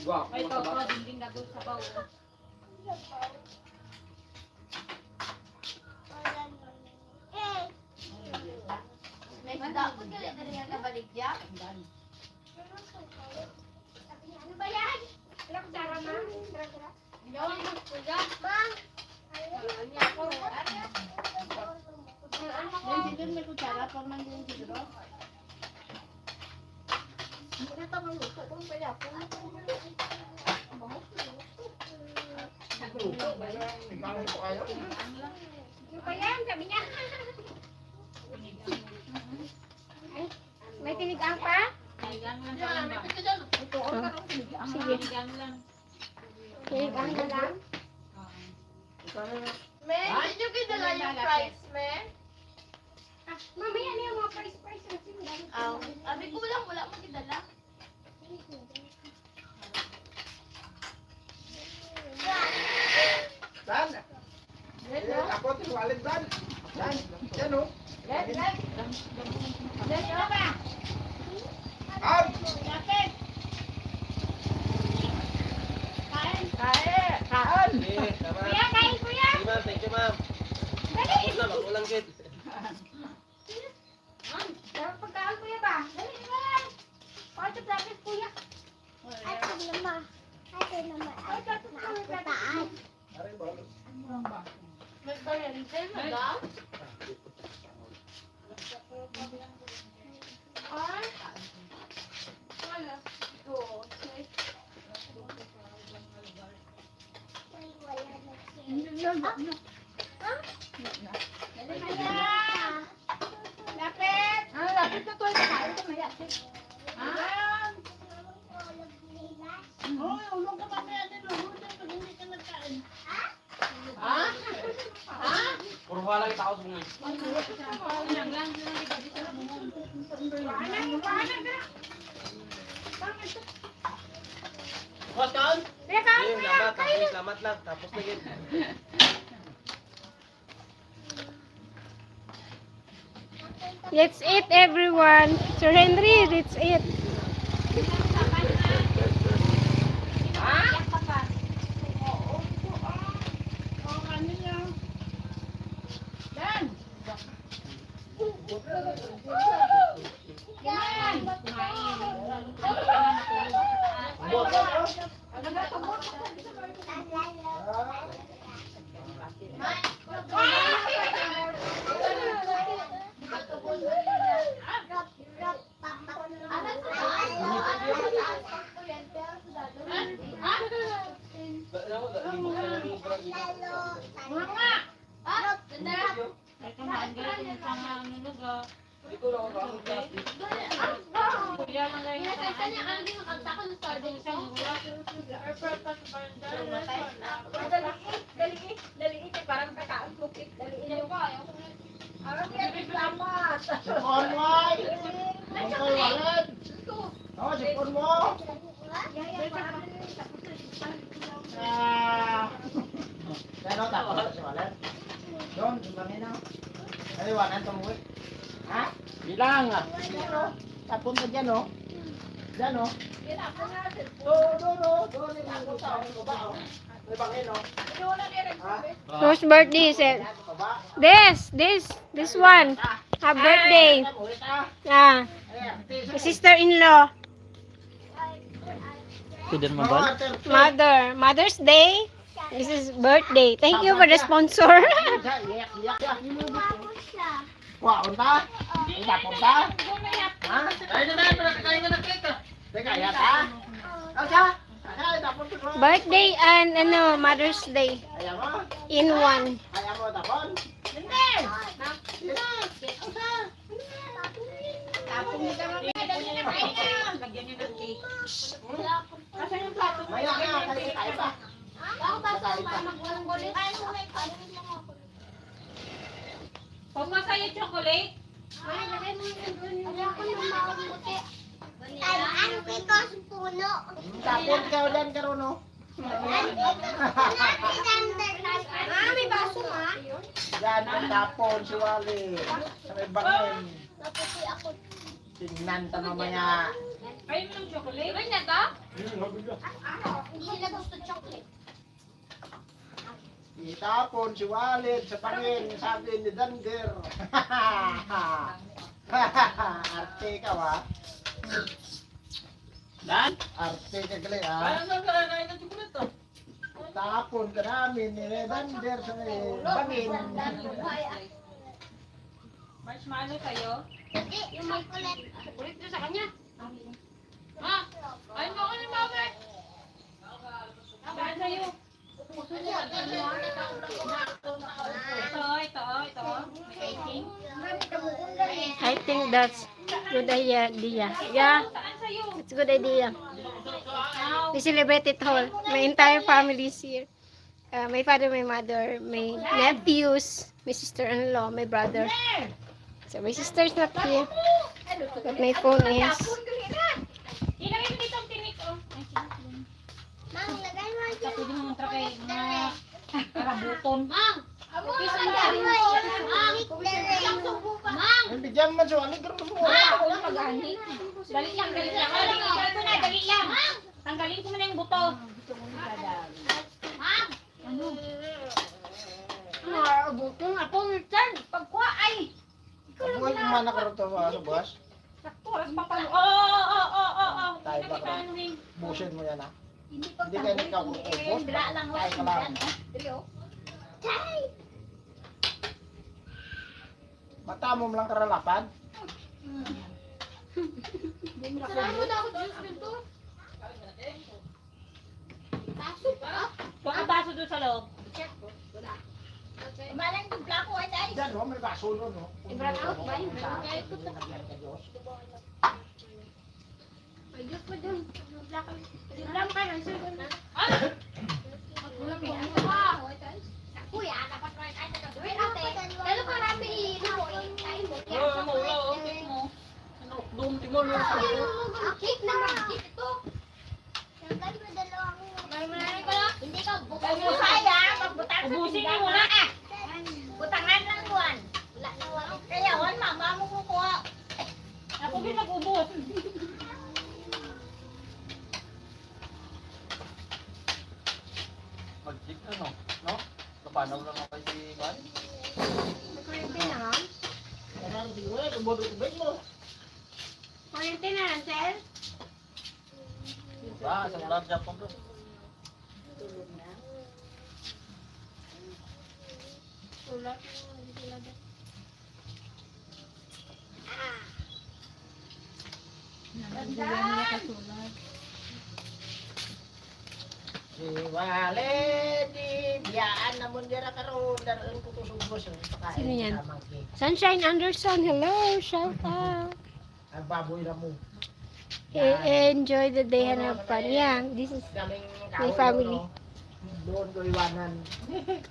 May toto, dinding na doon sa bawo. May dapat galit na rin ang baligya. Ano ba yan? Wala ko tara, ma. Yung kuya. Bang! Yung siguro may kutsara pag nandiyan siguro. Hindi na ito maluto. Kung pala ako. Ano ba yan? Sabi niya. Ay, may tinigang pa? Tinigang lang sa lamba. Ito, ang karong sinigang. Tinigang lang. Tinigang na lang? Me, did you kidala yung fries, me? Ah, mamaya na yung mga price na sinigang. Abi ko lang, wala mo kidala. Dan. Ako tinualit Dan. Dan. Yan o. Out. Kaan. Kuya, kain kuya! Thank you, ma'am. Dali! Ulang kid. Dapat pagkaan kuya ba? Dali, naman! Pakita bracket kuya. Ay, naman. Ay, naman. Ay, nakutaan. May kuryente, madam? Ay, Wala. lapit! Ano, lapit na to. Kain ka maya. Oh, ulong ka mamaya din. Ulong ka pag hindi ka nagkain. Puro wala kita ako sa mga. Tinigang lang. Paano ka? Boss, kaon? Kuya, kain Ayun, kuya! lamat. Lamat lang. Tapos na yun. Let's eat, everyone. Sir Henry, let's eat. Ay, kumain ka rin sa mga lugar. Kuya, mga yun. Sipon mo. Ang kawalan. Oo, sipon mo. Ano tapos sa walan? Doon, bilangin na. Ay, wanan tumuwi. Ha? Bilang. Tapon ka dyan, oh. Dyan, oh. Doon, ako sa akin ko ba, oh. May bangin, oh. Ha? Whose birthday is it? Yan, ko ba? This one. Happy birthday. Ulit, ah. Ah, Ayan, my sister-in-law. Mother. Mother's Day. This is birthday. Thank you for the sponsor. Wah, unta? Tidak unta? Ha? Kain na, kain ka na cake. Teka, ya ta? Asa? Ay, tapon ko. Birthday and Mother's Day Ayaw mo? in one. Ayaw mo tapon? Hindi! Asa? Tapos niya ka lang. Lagyan niya ng cake. Asan yung plato? Maya nga, kayo pa. Ako ba sa magwalang gulit? Ay, ano may kanin lang ako. Huwag mo sa'yo chocolate. Ay, lagay mo yung doon. Ayoko nang makambuti. Ay, ano ito sa puno? Tapon ka ulan ka ron, oh. Ah, may baso ha? Yan ang tapon, si Wally. Sa may bangin. Naputi ako. Tingnan ta mamaya. Kayo mo ng chocolate? Diba na to? Nabigla. Hindi nila gusto chocolate. Itapon si Walid sa pangin, sabi ni Dander. Arte ka wa? Dan? Arte ka gali ha? Parang nagkakain ng chocolate to. Tapon ka namin ni Dander sa pangin. Marshmallow kayo? Hindi, yung may kulit. Ulit doon sa kanya. Ha? Ayun mo ako ni Mama. Saan sa'yo? Ito. May icing. I think that's good idea. Yeah, Saan sa'yo? it's a good idea. We celebrate it all. My entire family is here. My father, my mother, my nephews, my sister-in-law, my brother. So my sister's not here. But my phone is. Ilagay mo dito ang tinik, oh. Ay, sige. Mang, lagay mo yung Pwede mo mong trakay mga karabuton. Mang! Lagay mo yung Mang! Hindi dyan man so, alig rin mo. Ako lang mag-ani. Dali lang. Dali lang. Tanggalin ko na yung buto. Mang! Buto nga po, Richard. Pagkuha ay. Buhay kumana ka rin ito sa bukas. Sakto, oras pa palo. Oo. Tayo ba ka? Busin mo yan ha. Hindi kayo nagkakupos. Tayo ka lang. Mata mo lang karalapan. Sarahan mo na ako juice nito. Baso pa? Kung ang baso doon sa loob. Malang yung plako ay dahil. Diyan no, may baso no. I-brought out ba yun? Ay, May juice pa dun. Yung plako. Alam ka na, sir. Alam mo. Kuya, dapat try tayo sa gawin natin. Lalo marami tayo mo. Oo, mula, okay mo. Ano, doon, tingol mo sa Cake naman. Ito. Tanggal mo dalawang. Tanggal mo na rin ko lang. Hindi ka bukay mo saya. Magbutang sa Ubusin tigang. mo na. Butangan lang Juan. Wala na wala. Kaya Juan, mama mo kukuha. Ako din nag-ubos. Mag-check na no? No? Kapanaw lang ako si Van. Kuryente na ha? Karang siguro, kubodo kubig mo. Kuryente na lang, sir. Ah, sa ulan Japon to. Si Walid, biyaan na mo dira karon daron ko kusubos yung pakain. Sino yan? sa monkey. Sunshine Anderson, hello, shout out. Ang baboy na mo. Enjoy the day and have fun. Yeah, this is Daming My kahoy, family. no? Doon ko iwanan.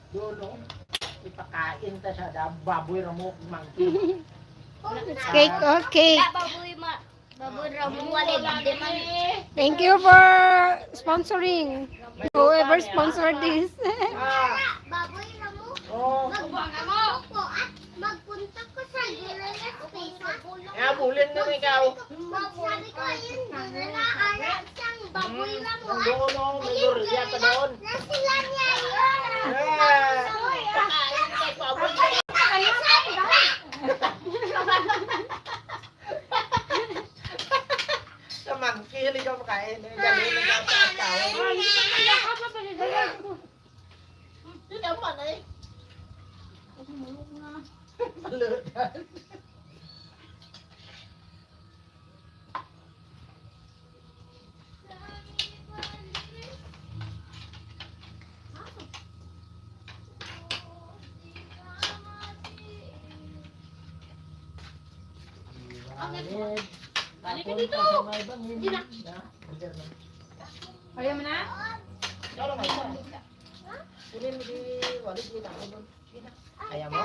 Doon no. Ipakain ta sa baboy na mo monkey. cake. Okay. Baboy ramong walid. Di man. Thank you for sponsoring. Whoever sponsored this. Ah, Baboy ramo. oh. Magpunta ko at magpunta ko sa Gilales Space. Kaya bulin na ikaw. Sabi ko, ayun, doon na anak siyang baboy ramo. At Doon no, may gorilla pa doon. na sila niya yun. Pakain kay baboy. Sa monkey, hindi ka makain. Galing na sa tao. Hindi naman eh. Malutan. Balik ka dito. Hindi na. Ayaw mo na? Ayaw mo?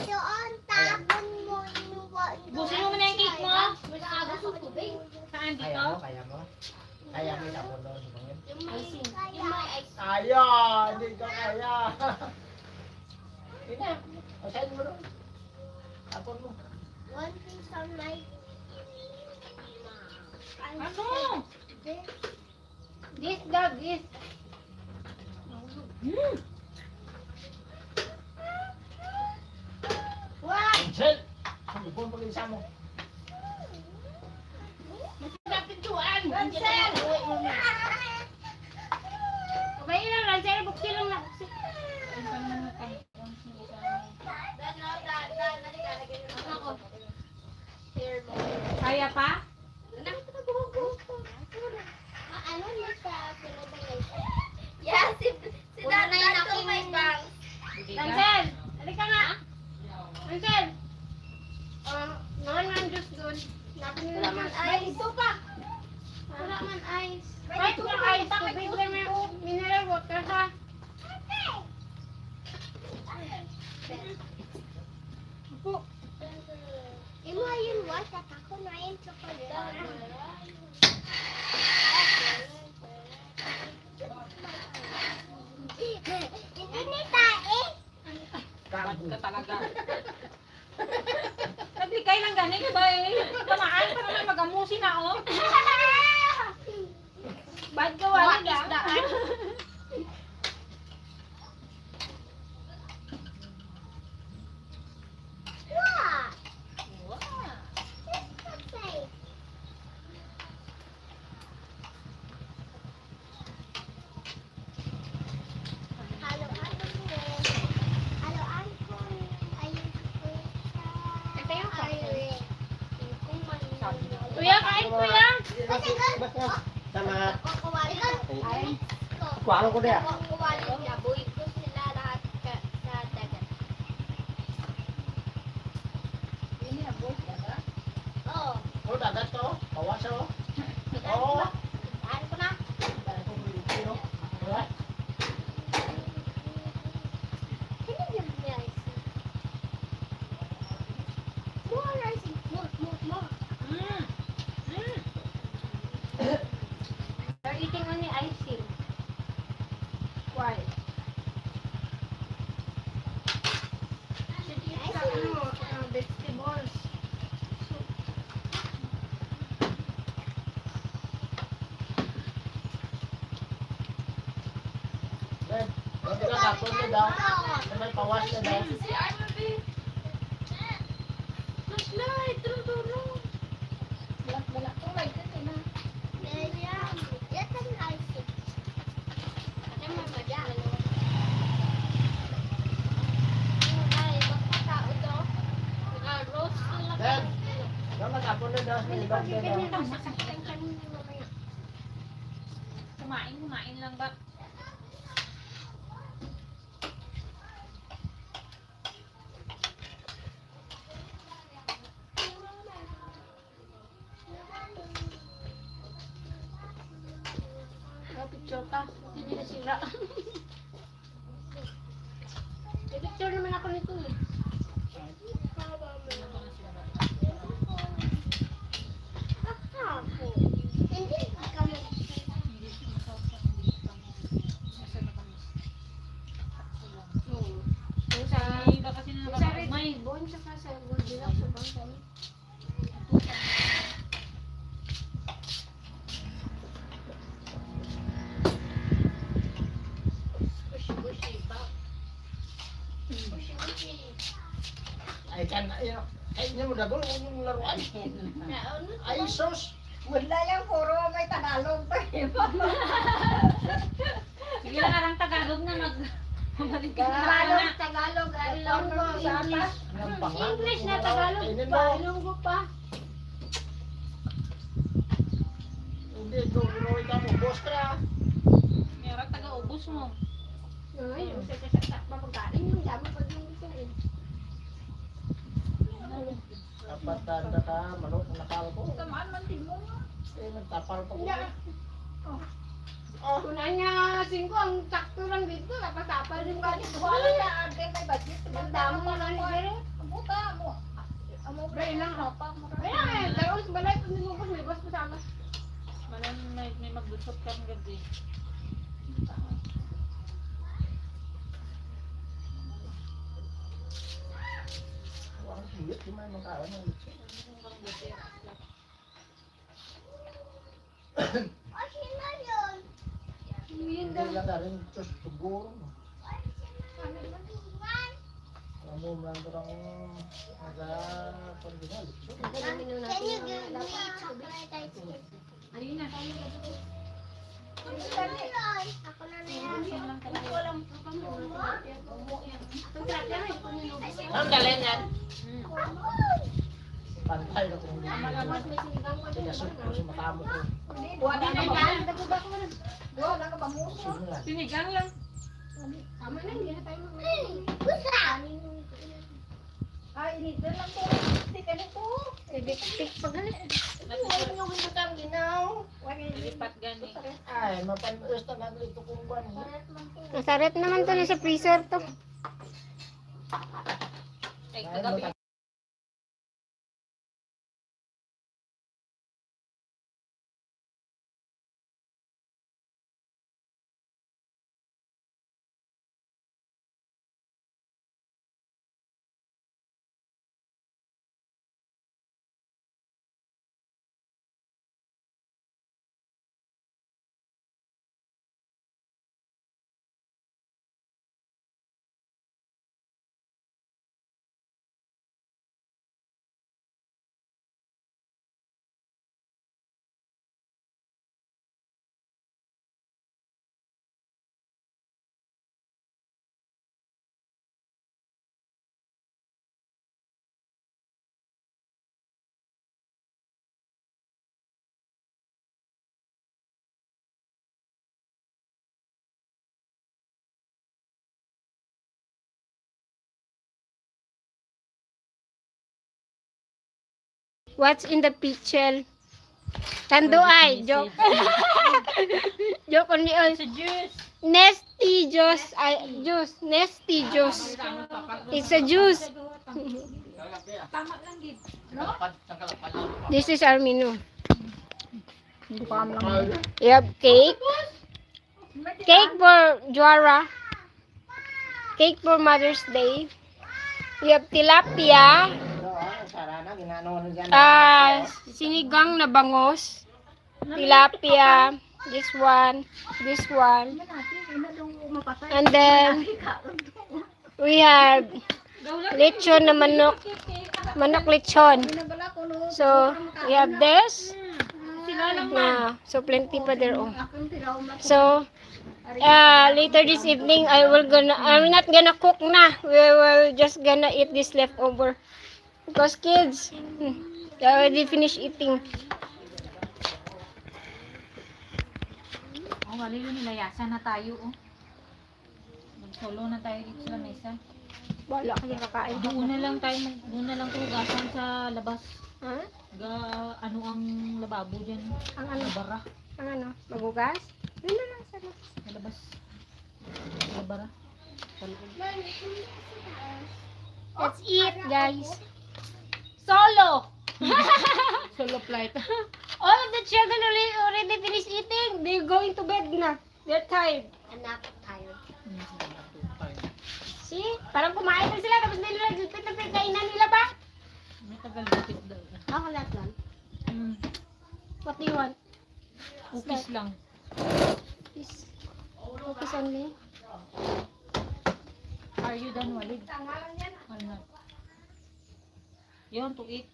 Doon, tabon mo. Busin mo muna yung cake mo. Agos ng tubig. Saan dito? Kaya mo? Kaya mo? Kaya mo yung tapon doon. Yung may ice. Kaya! Hindi ka kaya! Hindi na. Asahin mo doon. Tapon mo. One piece on my... Ano? This dog is. Angel! Ang ipon pag-isa mo. Cancel! Kabayin lang, Ransel. Buksi lang na. Kaya pa? Ano niya sa yeah, si Dadan to may bang. Ransel! Halika nga. Ransel! Naman juice doon. Wala man ice. Ito pa. Wala man ice. Kahit kung ice, tubig lang may mineral water ha. Imo ayun what ako na yung chocolate. Hindi ni tae. Kago. Ka talaga. Naglikay lang gani ka ba eh? Tamaan pa naman magamusin na oh. Bad gawa What is daan? What? Say. Halo ano mo? Halo ano ko? Ayun ko sa. Ito yung Ayun. Kung man. Kuya, kain kuya! Salamat. Kukuwali ko. Kuwalo ko dia. Kukuwali niya. Buhay ko sila lahat sa dagat. Oo. Oh, dagat to. Bawas oh. Oh. Ano ko na? Alright. Sino yung rice? More rice. More. They're eating only ice cream. Why? Vegetables. Ben, hindi ka kapon na daw. May pawas na daw. Flashlight! Tulong! Ben, daw magkapon na daw. May ibang daw. Kumain lang ba? Picture ka. Hindi nasira. Picture naman ako nito eh. Yung sa... Hindi ka kasi Yung sa Red nakakumay. Ribbon, tsaka sa Goldilocks, sa bangkay. Ay, kan, ay, niya mo dagol, huwag mong laruan. Ay, sus. Wala yung puro may Tagalog pa eh. Sige lang arang Tagalog na Mabalik ka na. Tagalog, Ilonggo, English. Ang pangal. English na Tagalog Kainin pa, mo. Ilonggo pa. Hindi, tuloy ka mo. Boss ka. Meron taga-ubos mo. Ay, yung sa papagaling yung dami pa yung gusto eh. Dapat tanda ka, manok, nakal ko. Tamaan man din mo. Eh, nagtapal pa ko. Kunan niya 5 ang sakto lang dito, kapatapal din ba dito? Wala na, ante may budget. Ang damo mo lang ni Jere. Buka mo. Amo Bray lang. pa mo. Kaya eh, daros balay kung mo ko may bas pasama. Malan may magdusot ka ng gabi. Ang hiyot, di man makawan ng litsi. Hindi lang na rin ito siguro. Ano mo lang kurang nagpagdinal. Can you give me chocolate ice cream? Alina. Ako na yan. Ang galing yan. Pantay na kung kaya suko sa mata mo ko. Sinulan. Sinigang lang. Pusa! Ay, inito lang po. Tika na po. Electric pa gali. Huwag niyo ginutang ginaw. Lipat gani. Ay, mapanus na lang ito kung ban. Masaret naman to na sa freezer to. Ay, Ay, kagabi. What's in the pichel? Tando ay, joke. Joke only all. Sa juice. Nesty juice. Ay, juice. Nesty juice. It's a juice. Tama lang, Gid. This is our menu. We have cake. Cake for Juara. Cake for Mother's Day. We have tilapia. Sarana, ginano na dyan. Sinigang na bangos. Tilapia. This one. This one. And then, we have lechon na manok. Manok lechon. So, we have this. So, plenty pa there. Oh. So, later this evening, I'm not gonna cook na. We will just gonna eat this leftover. Because kids, they already finished eating. Oh, wali yun, nilayasan na tayo, oh. Mag-solo na tayo dito sa mesa. Wala kaya kakain. Doon na lang hugasan sa labas. Ha? Ano ang lababo dyan? Ang ano? Labara. Ang ano? Magugas? Yun na lang sa labas. Sa labas. Labara. Sa loob. Let's eat, guys. Solo! Solo flight. All of the children already finished eating. They're going to bed na. They're tired. I'm not tired. See? Parang kumain na sila tapos nila nagpit kainan nila ba? May tagal dito daw. Ako lahat lang. What do you want? Cookies lang. Cookies. Cookies only. Are you done, Walid? I'm not. You want to eat?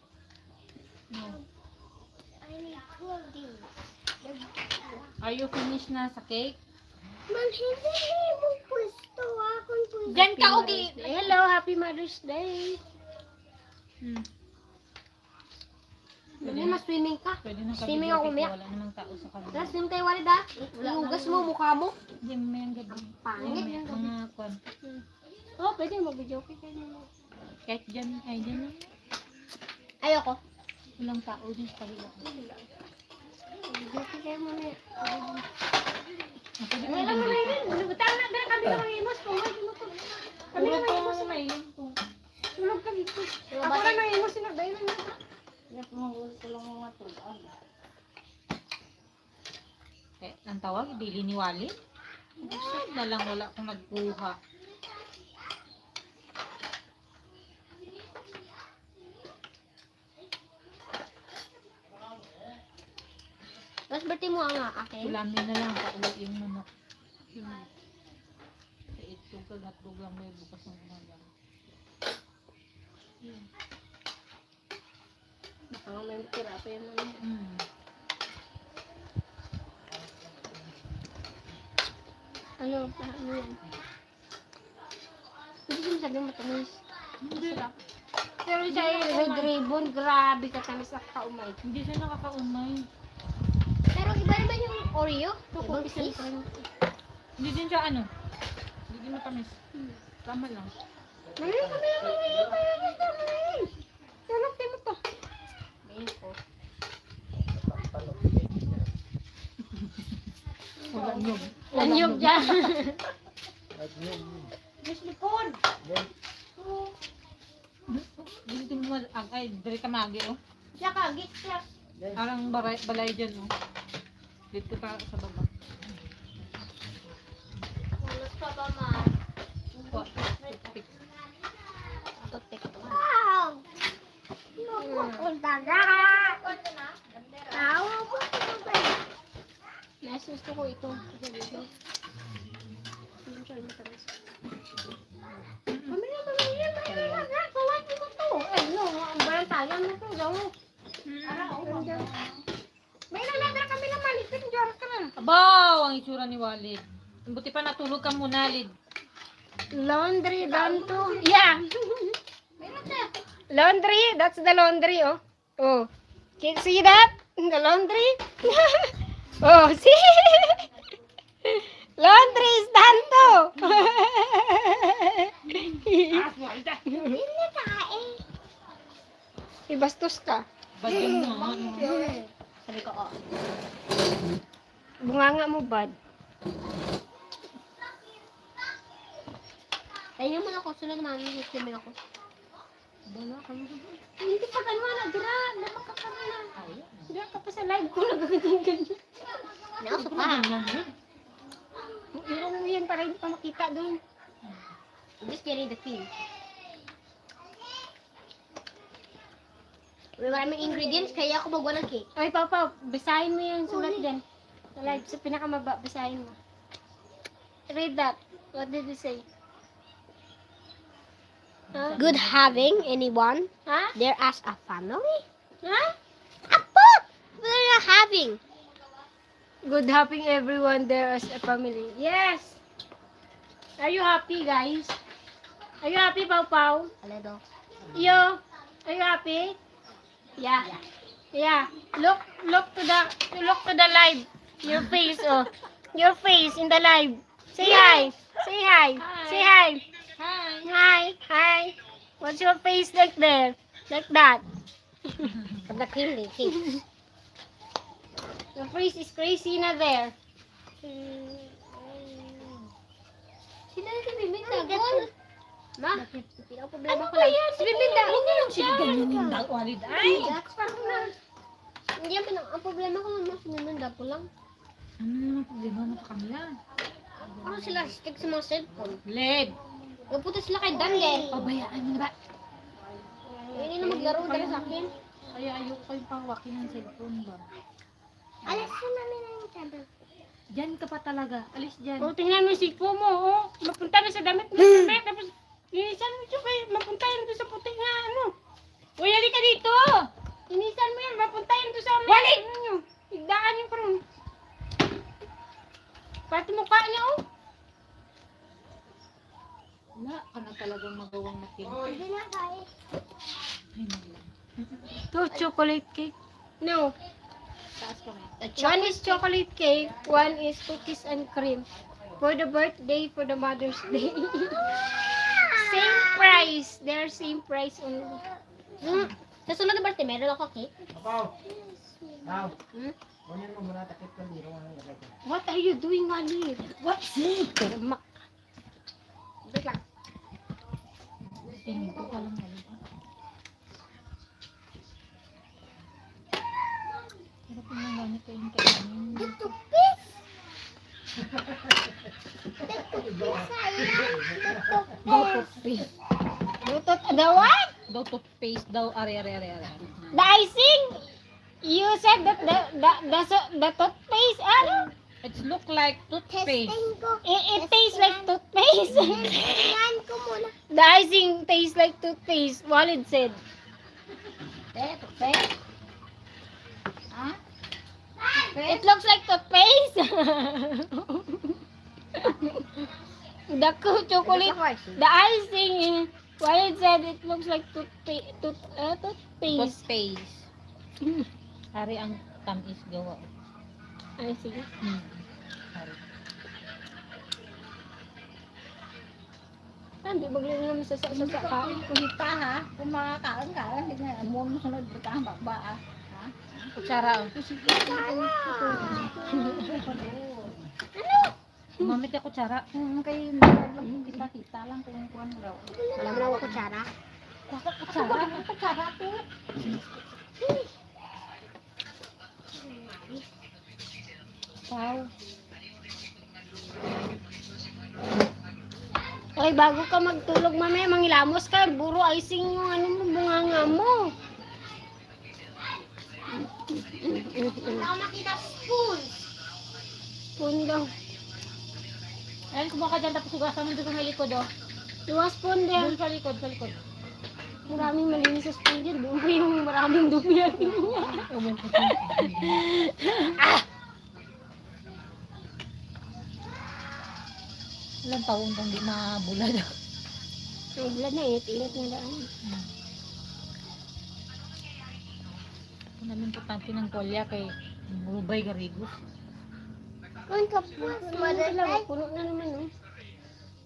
No. I need two of these. Are you finished na sa cake? Man, hindi mo pwesto. Akong pwesto. Diyan ka, okay. Hello, Happy Mother's Day. Hindi, mas-swimming ka. Pwede na Swimming ako, kami. umiyak. Wala namang tao sa kanila. Tapos yung tayo, Walid ah. Iugas mo, mukha mo. Hindi, may ang gabi. Pangit. May mga kwan. Oh, pwede mag-video okay kayo nila. Kahit dyan, ay dyan lang. Ayoko. Walang tao dyan sa kanila. Video okay kayo muna. Pwede Ano lang na yun? Butang na, dahil kami naman imos. Tungay, mo to. Kami naman imos. Tulog ka dito. Ako na nang imos, sinagdayo na nito. Eh, ang tawag, dili ni Walid. Na lang wala akong nagkuha. Tapos bati mo ang akin. Ulamin na lang, pauwi yung manok. Sa itlog ka, hotdog lang may bukas ng umaga. Baka may tira pa yun. Ano yan? Hindi ko masabi matamis. Hindi lang. Pero sa red ribbon, grabe ka tamis na kaumay. Hindi siya nakakaumay. Pero iba naman yung Oreo. Ibang isa Cookies. rin. Hindi din siya ano. Hindi din matamis. Tama lang. Ngayon kami naman ngayon kayo dito. Tulog mo to. Ayun po. Wala nyog. Lanyog dyan. Miss Lipon. Dito mo ay dire ka magi oh. Siya ka, git siya. Arang balay dyan oh. Dito ka sa baba. Ulos pa ba, ma? Wa, toothpick. Toothpick. Wow! Punta na. Tawa po ito ba? Mas gusto ko ito. Hindi siya matamis. Pamilya. Kawat mo to. Ay, no. Ang balantayan mo to. Gawa. May nalaga kami na malitin. Diyan ka na. Abaw! Ang itsura ni Walid. Buti pa natulog ka muna, Lid. Laundry done to. Yeah. Laundry. That's the laundry, oh. Oh. Can you see that? The laundry? Oh, see? Laundry is done to. Hindi na tae. Ibastos ka. Bagyan mo. Sabi ko, oh. Bunganga mo, bad. Tayo mo na ako. Sunod naman. Nagsimil ako. Hindi pa ganun na, dira. Dapat ka kami na. Dira ka pa sa live ko. Nagagandang. Nakasok ka. Ilan mo yan para hindi pa makita doon. Just getting the feel. Maraming ingredients, kaya ako magawa ng cake. Ay, Papa, basahin mo yung sulat dyan. Sa live, sa pinakamaba, basahin mo. Read that. What did you say? Huh? Good having anyone Ha? there as a family? Ha? Apo! We're not having. Good having everyone there as a family. Yes! Are you happy, guys? Are you happy, Pau Pau? Aledo. Yo, are you happy? Yeah. Yeah. Look to the live. Your face, oh. Your face in the live. Say hi. Say hi. Say hi. Hi! Hi. Hi. What's your face like there? Like that. The cream cake. Your face is crazy na there. Sila na si Biminda. Gol. Ma, hindi ako problema ko Ano lang. yan? Si Biminda. Huwag mo lang siya ganyanin daw, Walid. Ay! That's parang na. Hindi ang problema ko lang mas Biminda ko lang. Ano naman problema mo sa kanila? Ano sila stick sa mga cellphone? Lid! Nagpunta sila kay Daniel. Pabayaan mo na ba? Hindi na maglaro dahil sa akin. Kaya ayoko kayong pawakin ng cellphone ba? Alas na namin na yung tablet. Diyan ka pa talaga. Alis dyan. Oh, tingnan mo yung sikpo mo, oh. Mapunta na sa damit mo. Tapos, linisan mo siya kayo. Mapunta yan doon sa puting na, ano. Uy, halika dito. Linisan mo yan. Mapunta yan doon sa may, Walid! ano nyo. Igdaan yung parang. Pati mukha niya, oh. Wala ka na talagang magawang makinig. Hindi na kaya. Ay, nala. To chocolate cake. No. Taas ka na. One is chocolate cake. One is cookies and cream. For the birthday, for the Mother's Day. Same price. They're same price only. Sa sunod na birthday, meron ako cake. Apaw. Apaw. Hmm? Kunin mo muna takip ko dito. Ano yung gagawin? What are you doing, Walid? What's it? Termak. Wait lang. Tingin ko pa lang Walid. Pero kung nagamit ko yung kainin. Daw toothpaste. Lutot. The what? Daw toothpaste daw. Are. The icing? You said that the toothpaste, ano? It look like toothpaste. Testing ko. It tastes like toothpaste. Testingan ko muna. The icing tastes like toothpaste. Walid said. Toothpaste? Ha? It looks like toothpaste. The chocolate, the icing. Walid said it looks like toothpaste. Toothpaste. Toothpaste. Hari ang tamis gawa. I see. Hari. Hindi bagay na naman sa kain. Kunita ha, kung makakain ka, hindi na mo sunod ka ang baba. Ha? Kutsara. Gumamit ka kutsara. Kay kita lang kung kuan raw. Wala mo na ako kutsara. Kutsara. Kutsara to. Wow. Okay, bago ka magtulog mamaya, mangilamos ka. Buro icing yung ano mo, bunganga mo. Ako makita spoon. Spoon daw. Ayun, kumuha ka dyan, tapos hugasan mo doon sa may likod, oh. Luwa spoon din. Doon sa likod, sa likod. Maraming malinis sa spoon din. Doon pa yung maraming dumi natin. Ilang taon kang di mabulad. May blood na, init-init na daan. Ito namin importante ng kolya kay Rubay Garrigos. Kung tapos Mother's Day. Puno na naman, oh.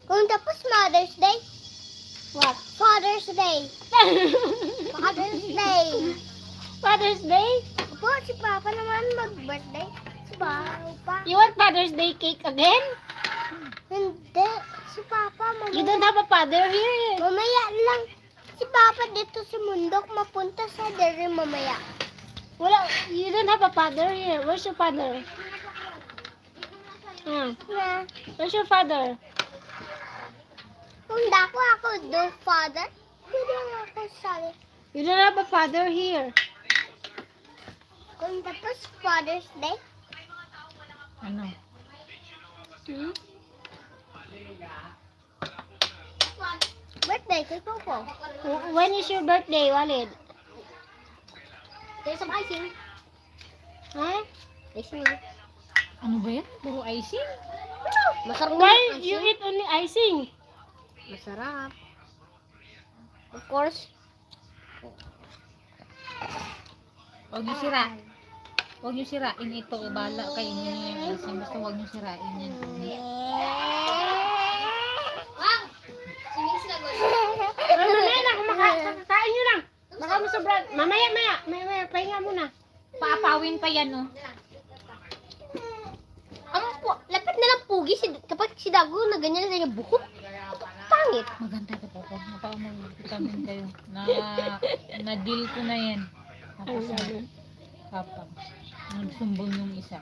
Kung tapos Mother's Day. What? Father's Day. Father's Day. Father's Day? Opo, si Papa naman mag-birthday. Si Papa. You want Father's Day cake again? Hindi. Si Papa You mamaya. don't have a father here. Mamaya lang. Si Papa dito sa mundok mapunta sa dere mamaya. Wala, you don't have a father here. Where's your father? Na. Where's your father? Kung dako ako do father, pwede nga ako sabi. You don't have a father here. Kung tapos Father's Day, Ano? Hmm? birthday kay Popo. When is your birthday, Walid? There's some icing. Huh? Icing nga. Ano ba yan? Puro icing? Masarap Why naman you icing. eat only icing? Masarap. Of course. Huwag niyo sira. Huwag niyo sirain ito. Bala kayo niyo yung icing. Basta huwag niyo sirain yan. Wow! Singing sila ko. Pero mamaya na, kumakain nyo lang. Baka mo sobra. Mamaya, pahinga muna. Paapawin pa yan, oh. Lapit na lang pugi kapag si Dago na ganyan na yung buhok. Pangit. Maganda ito po. Napaka-vitamin kayo. Na-deal ko na yan. Tapos kapag nagsumbong yung isa.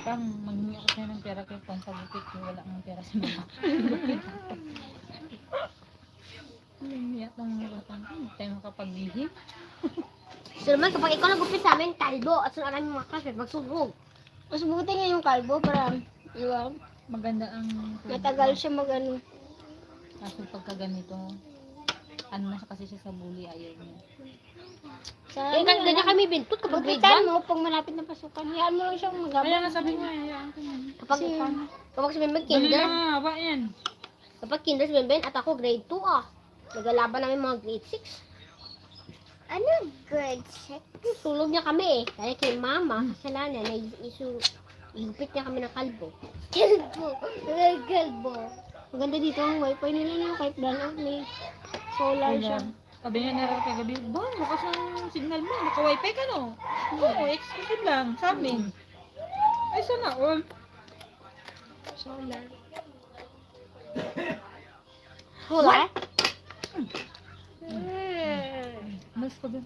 Pang maghingi ako siya ng pera kay Juan sa bukit. Wala akong pera sa mga. Nangiyak ng mga batang. Hindi tayo makapaglihim. So naman kapag ikaw nagupit sa amin, talbo at sunod namin mga classmates, magsugog. Mas buti nga yung kalbo para, di ba? Maganda ang Matagal siya mag-ano. kaso pagka ganito, ano na siya kasi siya sa bully, ayaw niya. Sa Ganyan kami bintot kapag grade Pagkitan 1. mo, pag malapit na pasukan, hayaan mo lang siyang Kaya magabang. nga sabi niya, hayaan ko yan. Kapag si Bemben Dali kinder, na, haba yan. kapag kinder si Bemben at ako grade 2 ah. Nagalaban namin mga grade 6. Ano grade 6? Sulog niya kami eh. Dahil kay mama, kasalanan, igupit niya kami ng kalbo. Kalbo! Kalbo! Maganda dito ang wifi nila na kahit brownout may solar siya. Sabi niya na kagabi, ba, bukas ang signal mo, naka-wifi ka no? Oo, exclusive lang, sa amin. Ay, sana all. Solar. Wala? Mas ko ba?